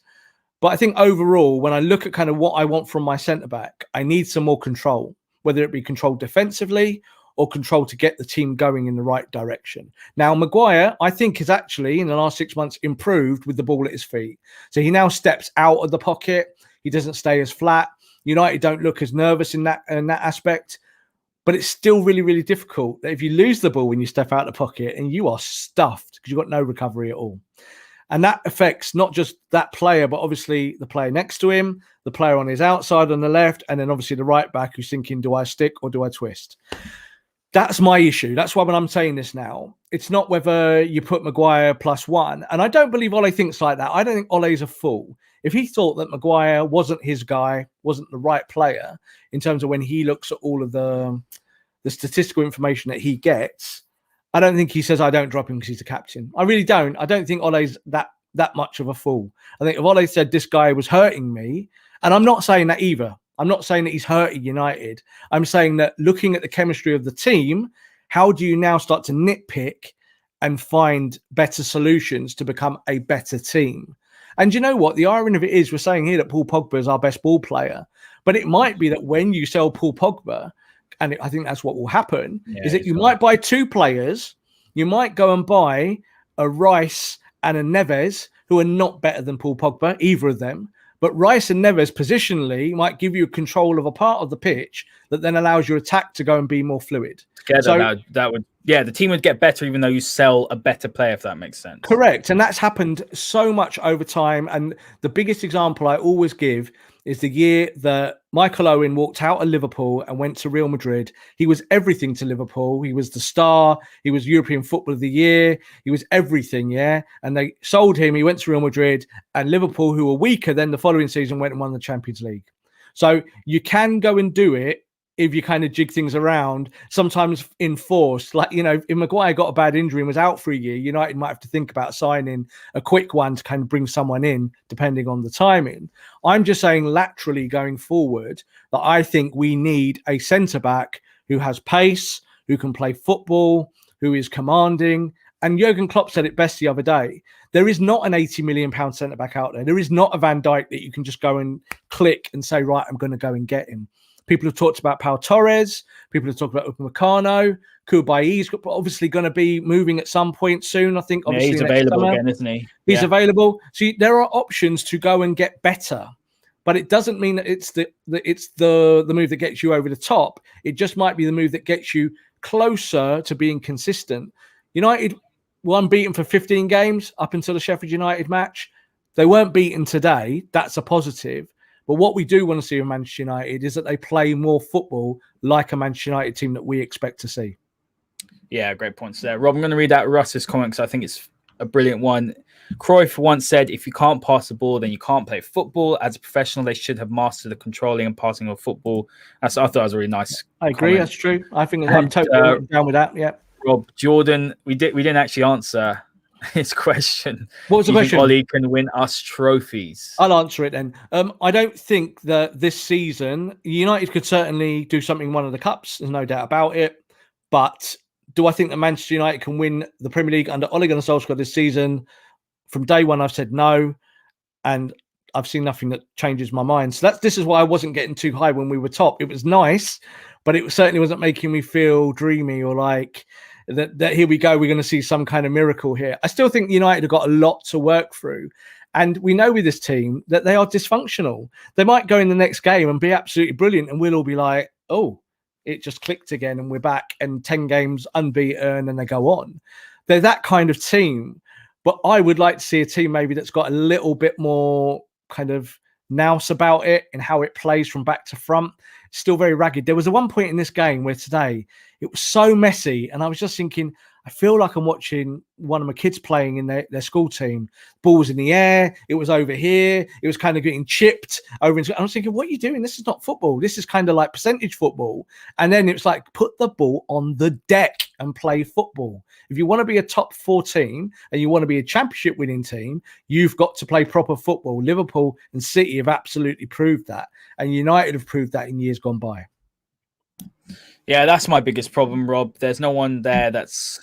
But I think overall, when I look at kind of what I want from my centre-back, I need some more control, whether it be control defensively or control to get the team going in the right direction. Now, Maguire, I think, has actually, in the last 6 months, improved with the ball at his feet. So he now steps out of the pocket. He doesn't stay as flat. United don't look as nervous in that aspect. But it's still really, really difficult that if you lose the ball when you step out of the pocket and you are stuffed because you've got no recovery at all. And that affects not just that player, but obviously the player next to him, the player on his outside on the left, and then obviously the right back who's thinking, do I stick or do I twist? That's my issue. That's why when I'm saying this now, it's not whether you put Maguire +1. And I don't believe Ole thinks like that. I don't think Ole's a fool. If he thought that Maguire wasn't his guy, wasn't the right player, in terms of when he looks at all of the statistical information that he gets, I don't think he says, I don't drop him because he's the captain. I really don't. I don't think Ole's that much of a fool. I think if Ole said this guy was hurting me, and I'm not saying that either. I'm not saying that he's hurting United. I'm saying that looking at the chemistry of the team, how do you now start to nitpick and find better solutions to become a better team? And you know what? The irony of it is we're saying here that Paul Pogba is our best ball player, but it might be that when you sell Paul Pogba, and I think that's what will happen, is that you might buy 2 players. You might go and buy a Rice and a Neves, who are not better than Paul Pogba, either of them. But Rice and Neves positionally might give you control of a part of the pitch that then allows your attack to go and be more fluid. Together, so, that would, the team would get better even though you sell a better player, if that makes sense. Correct. And that's happened so much over time. And the biggest example I always give is the year that Michael Owen walked out of Liverpool and went to Real Madrid. He was everything to Liverpool. He was the star. He was European Footballer of the Year. He was everything, yeah? And they sold him. He went to Real Madrid. And Liverpool, who were weaker then the following season, went and won the Champions League. So you can go and do it if you kind of jig things around, sometimes enforced. Like, you know, if Maguire got a bad injury and was out for a year, United might have to think about signing a quick one to kind of bring someone in, depending on the timing. I'm just saying laterally going forward that I think we need a centre-back who has pace, who can play football, who is commanding. And Jurgen Klopp said it best the other day. There is not an £80 million centre-back out there. There is not a Van Dijk that you can just go and click and say, right, I'm going to go and get him. People have talked about Pau Torres. People have talked about Upamecano. Koulibaly's obviously going to be moving at some point soon. I think obviously he's available again, isn't he? He's available. So there are options to go and get better, but it doesn't mean that it's the move that gets you over the top. It just might be the move that gets you closer to being consistent. United were unbeaten for 15 games up until the Sheffield United match. They weren't beaten today. That's a positive. But what we do want to see in Manchester United is that they play more football like a Manchester United team that we expect to see. Yeah, great points there. Rob, I'm going to read out Russ's comment because I think it's a brilliant one. Cruyff once said, if you can't pass the ball, then you can't play football. As a professional, they should have mastered the controlling and passing of football. I thought that was a really nice I agree. comment. That's true. I think I'm totally down with that. Yeah. Rob, Jordan, we didn't actually answer his question. What was the question? Ollie can win us trophies. I'll answer it then. I don't think that this season United could certainly do something in one of the cups. There's no doubt about it. But do I think that Manchester United can win the Premier League under Ole Gunnar Solskjaer this season? From day one, I've said no, and I've seen nothing that changes my mind. So this is why I wasn't getting too high when we were top. It was nice, but it certainly wasn't making me feel dreamy or like that here we go, we're going to see some kind of miracle here. I still think United have got a lot to work through. And we know with this team that they are dysfunctional. They might go in the next game and be absolutely brilliant, and we'll all be like, oh, it just clicked again and we're back and 10 games unbeaten and they go on. They're that kind of team. But I would like to see a team maybe that's got a little bit more kind of nous about it and how it plays from back to front. It's still very ragged. There was a one point in this game where today it was so messy, and I was just thinking, I feel like I'm watching one of my kids playing in their school team. Ball was in the air. It was over here. It was kind of getting chipped over. I was thinking, what are you doing? This is not football. This is kind of like percentage football. And then it's like, put the ball on the deck and play football. If you want to be a top 4 team and you want to be a championship winning team, you've got to play proper football. Liverpool and City have absolutely proved that. And United have proved that in years gone by. Yeah, that's my biggest problem, Rob. There's no one there that's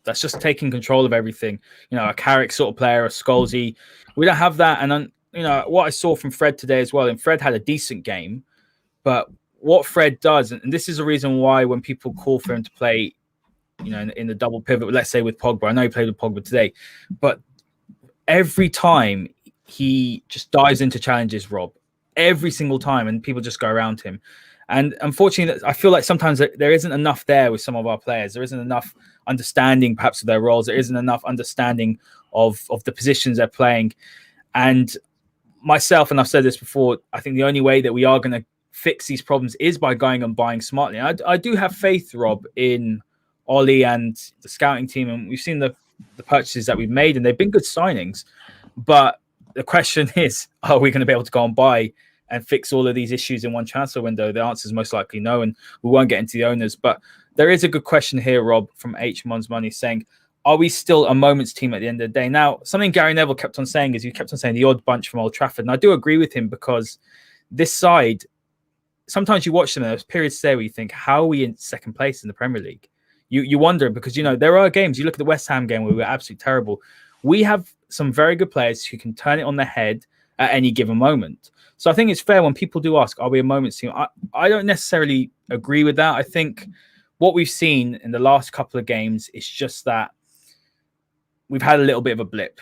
just taking control of everything. You know, a Carrick sort of player, a Scholesy. We don't have that. And, you know, what I saw from Fred today as well, and Fred had a decent game, but what Fred does, and this is a reason why when people call for him to play, you know, in the double pivot, let's say with Pogba, I know he played with Pogba today, but every time he just dives into challenges, Rob, every single time, and people just go around him. And unfortunately, I feel like sometimes there isn't enough there with some of our players. There isn't enough understanding, perhaps, of their roles. There isn't enough understanding of the positions they're playing. And myself, and I've said this before, I think the only way that we are going to fix these problems is by going and buying smartly. And I do have faith, Rob, in Ollie and the scouting team. And we've seen the purchases that we've made, and they've been good signings. But the question is, are we going to be able to go and buy and fix all of these issues in one transfer window? The answer is most likely no, and we won't get into the owners. But there is a good question here, Rob, from H Mon's Money, saying, are we still a moments team at the end of the day? Now, something Gary Neville kept on saying is he kept on saying the odd bunch from Old Trafford. And I do agree with him, because this side, sometimes you watch them and there's periods there where you think, how are we in second place in the Premier League? You wonder, because, you know, there are games, you look at the West Ham game where we were absolutely terrible. We have some very good players who can turn it on their head at any given moment. So I think it's fair when people do ask, are we a moments team? I don't necessarily agree with that. I think what we've seen in the last couple of games is just that we've had a little bit of a blip.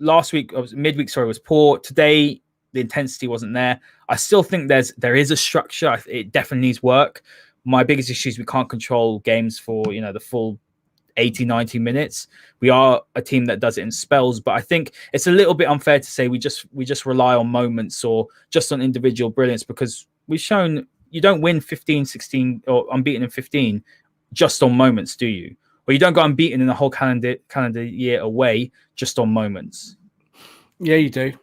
Last week, midweek, was poor. Today, the intensity wasn't there. I still think there is a structure. It definitely needs work. My biggest issue is we can't control games for, you know, the full 80, 90 minutes. We are a team that does it in spells, but I think it's a little bit unfair to say we just rely on moments or just on individual brilliance, because we've shown you don't win 15, 16 or unbeaten in 15 just on moments, do you? Or you don't go unbeaten in the whole calendar year away just on moments. Yeah, you do.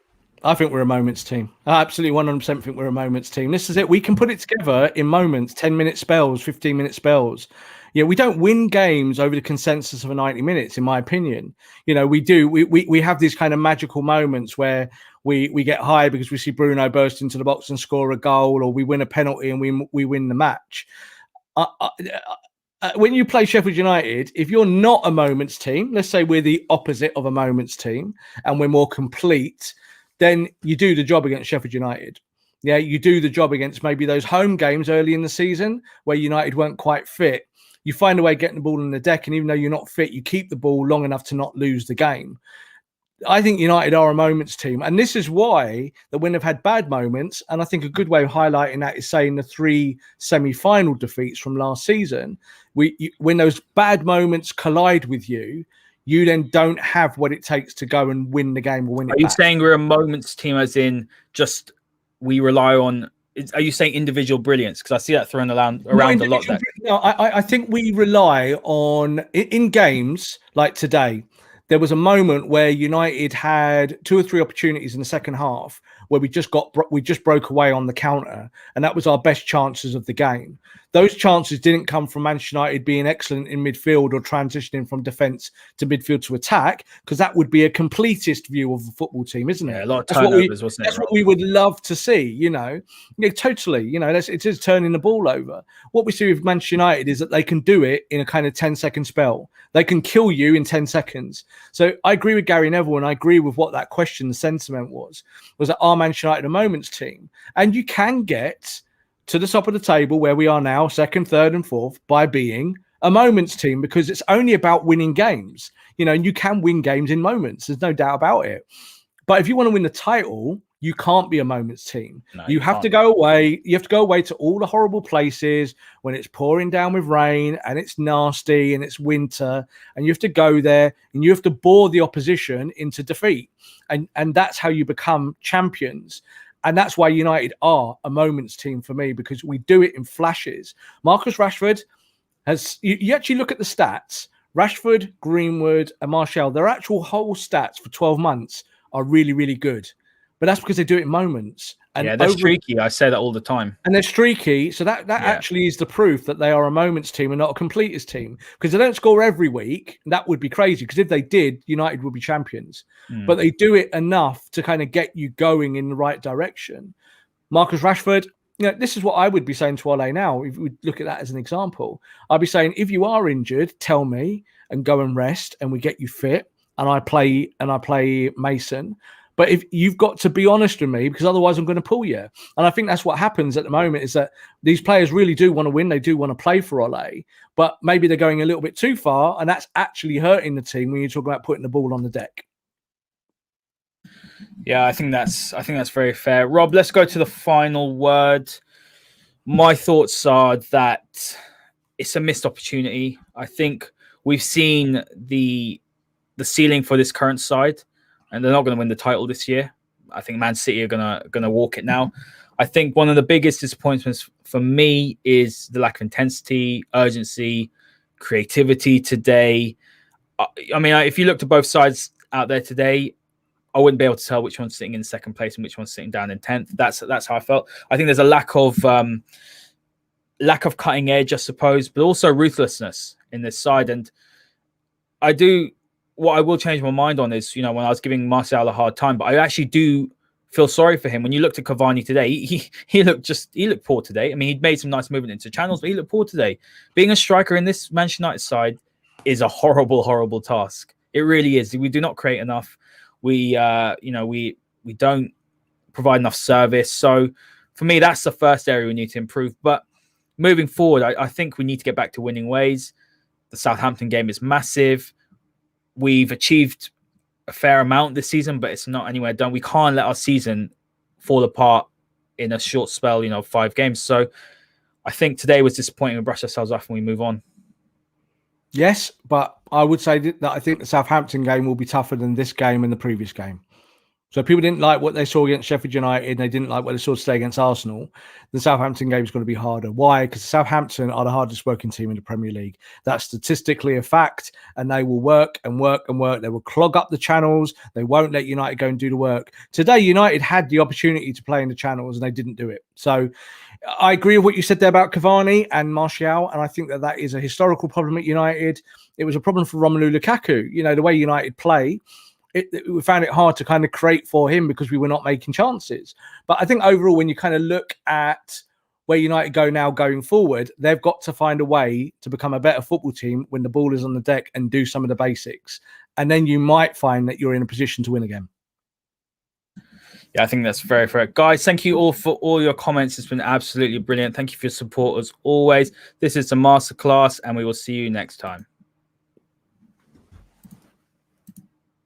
I think we're a moments team. I absolutely 100% think we're a moments team. This is it. We can put it together in moments, 10-minute spells, 15-minute spells. Yeah, we don't win games over the consensus of 90 minutes, in my opinion. You know, we do. We have these kind of magical moments where we get high because we see Bruno burst into the box and score a goal, or we win a penalty and we win the match. When you play Sheffield United, if you're not a moments team, let's say we're the opposite of a moments team and we're more complete, then you do the job against Sheffield United. Yeah, you do the job against maybe those home games early in the season where United weren't quite fit. You find a way of getting the ball on the deck, and even though you're not fit, you keep the ball long enough to not lose the game. I think United are a moments team, and this is why that when they've had bad moments, and I think a good way of highlighting that is saying the 3 semi-final defeats from last season, when those bad moments collide with you, you then don't have what it takes to go and win the game or win it Are you back. saying we're a moments team, as in just we rely on? Are you saying individual brilliance? Because I see that thrown around a lot. No, I think we rely on in games like today. There was a moment where United had 2 or 3 opportunities in the second half where we just broke away on the counter, and that was our best chances of the game. Those chances didn't come from Manchester United being excellent in midfield or transitioning from defence to midfield to attack, because that would be a completist view of the football team, isn't it? Yeah, a lot of turnovers, wasn't it? That's what we would love to see, totally. It is turning the ball over. What we see with Manchester United is that they can do it in a kind of 10-second spell. They can kill you in 10 seconds. So I agree with Gary Neville, and I agree with what that question, the sentiment was that are Manchester United a moments team? And you can get to the top of the table where we are now, second, third, and fourth, by being a moments team, because it's only about winning games, and you can win games in moments. There's no doubt about it. But if you want to win the title, you can't be a moments team. No, you have to go away. You have to go away to all the horrible places when it's pouring down with rain and it's nasty and it's winter, and you have to go there and you have to bore the opposition into defeat. And that's how you become champions. And that's why United are a moments team for me, because we do it in flashes. Marcus Rashford you actually look at the stats, Rashford, Greenwood, and Martial, their actual whole stats for 12 months are really, really good. But that's because they do it in moments. And they're streaky. I say that all the time. And they're streaky. So that actually is the proof that they are a moments team and not a completist team. Because they don't score every week. That would be crazy. Because if they did, United would be champions. But they do it enough to kind of get you going in the right direction. Marcus Rashford, this is what I would be saying to Ole now. If we look at that as an example, I'd be saying, if you are injured, tell me and go and rest, and we get you fit. And I play Mason. But if you've got to be honest with me, because otherwise I'm going to pull you. And I think that's what happens at the moment, is that these players really do want to win. They do want to play for Ole, but maybe they're going a little bit too far, and that's actually hurting the team when you talk about putting the ball on the deck. Yeah, I think that's very fair. Rob, let's go to the final word. My thoughts are that it's a missed opportunity. I think we've seen the ceiling for this current side, and they're not going to win the title this year. I think Man City are gonna walk it now. I think one of the biggest disappointments for me is the lack of intensity, urgency, creativity today. I mean, if you looked at both sides out there today, I wouldn't be able to tell which one's sitting in second place and which one's sitting down in 10th. That's how I felt. I think there's a lack of cutting edge, I suppose, but also ruthlessness in this side. And what I will change my mind on is, when I was giving Martial a hard time, but I actually do feel sorry for him. When you looked at Cavani today, he looked poor today. I mean, he'd made some nice movement into channels, but he looked poor today. Being a striker in this Manchester United side is a horrible, horrible task. It really is. We do not create enough. We don't provide enough service. So for me, that's the first area we need to improve. But moving forward, I think we need to get back to winning ways. The Southampton game is massive. We've achieved a fair amount this season, but it's not anywhere done. We can't let our season fall apart in a short spell, 5 games. So I think today was disappointing. We brush ourselves off and we move on. Yes, but I would say that I think the Southampton game will be tougher than this game and the previous game. So people didn't like what they saw against Sheffield United, and they didn't like what they saw today against Arsenal. The Southampton game is going to be harder. Why? Because Southampton are the hardest working team in the Premier League. That's statistically a fact, and they will work and work and work. They will clog up the channels. They won't let United go and do the work. Today, United had the opportunity to play in the channels, and they didn't do it. So I agree with what you said there about Cavani and Martial, and I think that is a historical problem at United. It was a problem for Romelu Lukaku. The way United play, we found it hard to kind of create for him because we were not making chances. But I think overall, when you kind of look at where United go now going forward, they've got to find a way to become a better football team when the ball is on the deck and do some of the basics. And then you might find that you're in a position to win again. Yeah, I think that's very fair. Guys, thank you all for all your comments. It's been absolutely brilliant. Thank you for your support as always. This is the Masterclass, and we will see you next time.